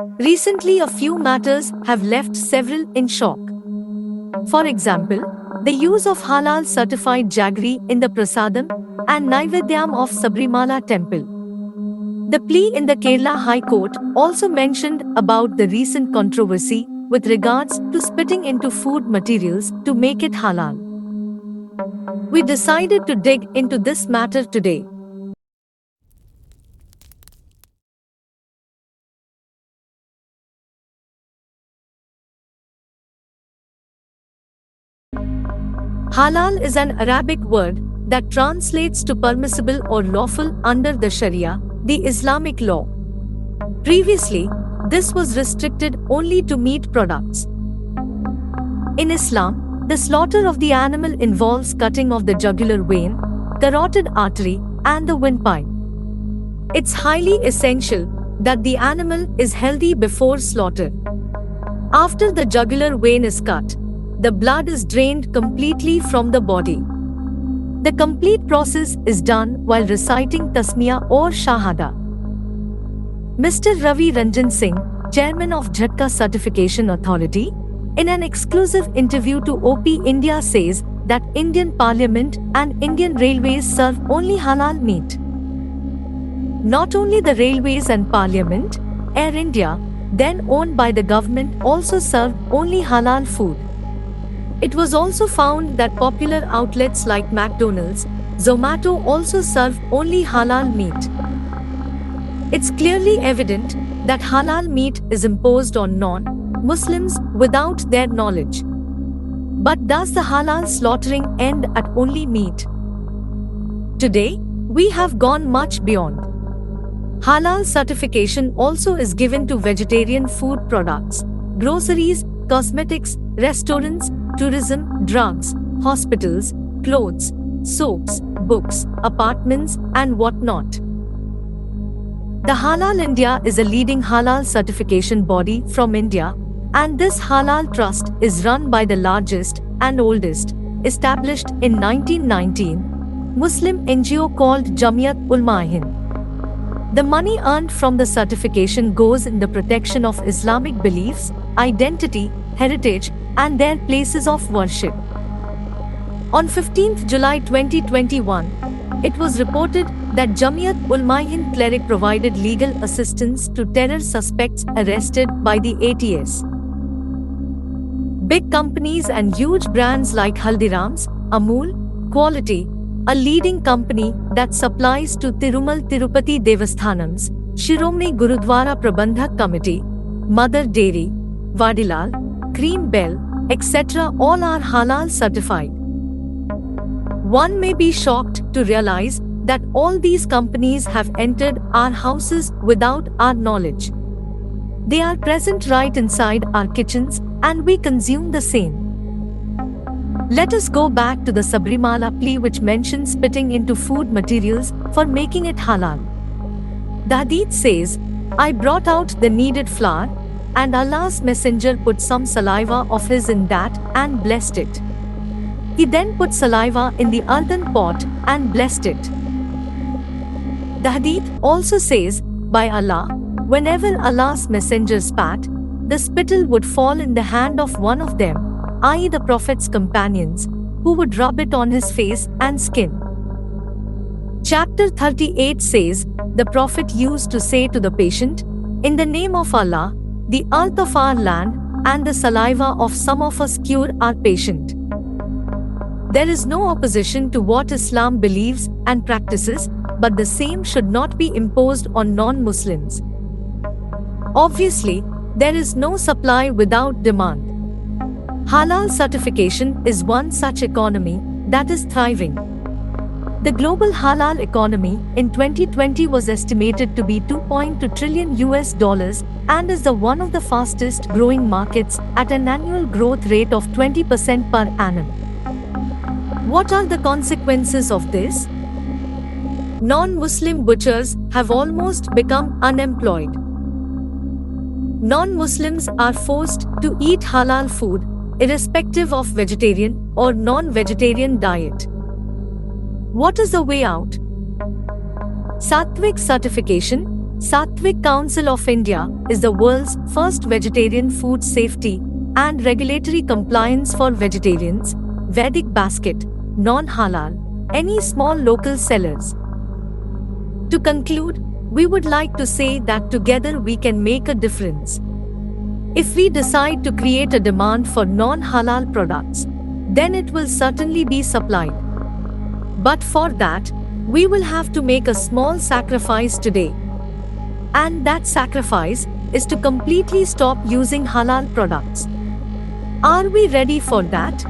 Recently, a few matters have left several in shock. For example, the use of halal certified jaggery in the prasadam and Naivedyam of Sabrimala temple. The plea in the Kerala High Court also mentioned about the recent controversy with regards to spitting into food materials to make it halal. We decided to dig into this matter today. Halal is an Arabic word that translates to permissible or lawful under the Sharia, the Islamic law. Previously, this was restricted only to meat products. In Islam, the slaughter of the animal involves cutting of the jugular vein, carotid artery, and the windpipe. It's highly essential that the animal is healthy before slaughter. After the jugular vein is cut, the blood is drained completely from the body. The complete process is done while reciting Tasmiyah or Shahada. Mr. Ravi Ranjan Singh, Chairman of Jhatka Certification Authority, in an exclusive interview to OP India says that Indian Parliament and Indian Railways serve only halal meat. Not only the Railways and Parliament, Air India, then owned by the government, also served only halal food. It was also found that popular outlets like McDonald's, Zomato also serve only halal meat. It's clearly evident that halal meat is imposed on non-Muslims without their knowledge. But does the halal slaughtering end at only meat? Today, we have gone much beyond. Halal certification also is given to vegetarian food products, groceries, cosmetics, restaurants, tourism, drugs, hospitals, clothes, soaps, books, apartments, and whatnot. The Halal India is a leading halal certification body from India, and this halal trust is run by the largest and oldest, established in 1919, Muslim NGO called Jamiyat Ulma Hind. The money earned from the certification goes in the protection of Islamic beliefs, identity, heritage, and their places of worship. On 15th July 2021, it was reported that Jamiyat Ulma Hind cleric provided legal assistance to terror suspects arrested by the ATS. Big companies and huge brands like Haldiram's, Amul, Quality, a leading company that supplies to Tirumal Tirupati Devasthanam's, Shiromani Gurudwara Prabandhak Committee, Mother Dairy, Vadilal, Cream Bell, etc. all are halal certified. One may be shocked to realize that all these companies have entered our houses without our knowledge. They are present right inside our kitchens and we consume the same. Let us go back to the Sabrimala plea which mentions spitting into food materials for making it halal. The hadith says, I brought out the kneaded flour, and Allah's messenger put some saliva of his in that and blessed it. He then put saliva in the earthen pot and blessed it. The hadith also says, by Allah, whenever Allah's messenger spat, the spittle would fall in the hand of one of them, i.e. the Prophet's companions, who would rub it on his face and skin. Chapter 38 says, the Prophet used to say to the patient, in the name of Allah, the earth of our land and the saliva of some of us cure our patient. There is no opposition to what Islam believes and practices, but the same should not be imposed on non-Muslims. Obviously, there is no supply without demand. Halal certification is one such economy that is thriving. The global halal economy in 2020 was estimated to be $2.2 trillion and is the one of the fastest growing markets at an annual growth rate of 20% per annum. What are the consequences of this? Non-Muslim butchers have almost become unemployed. Non-Muslims are forced to eat halal food, irrespective of vegetarian or non-vegetarian diet. What is the way out? Sattvic certification, Sattvic Council of India is the world's first vegetarian food safety and regulatory compliance for vegetarians, Vedic basket, non-halal, any small local sellers. To conclude, we would like to say that together we can make a difference. If we decide to create a demand for non-halal products, then it will certainly be supplied. But for that, we will have to make a small sacrifice today. And that sacrifice is to completely stop using halal products. Are we ready for that?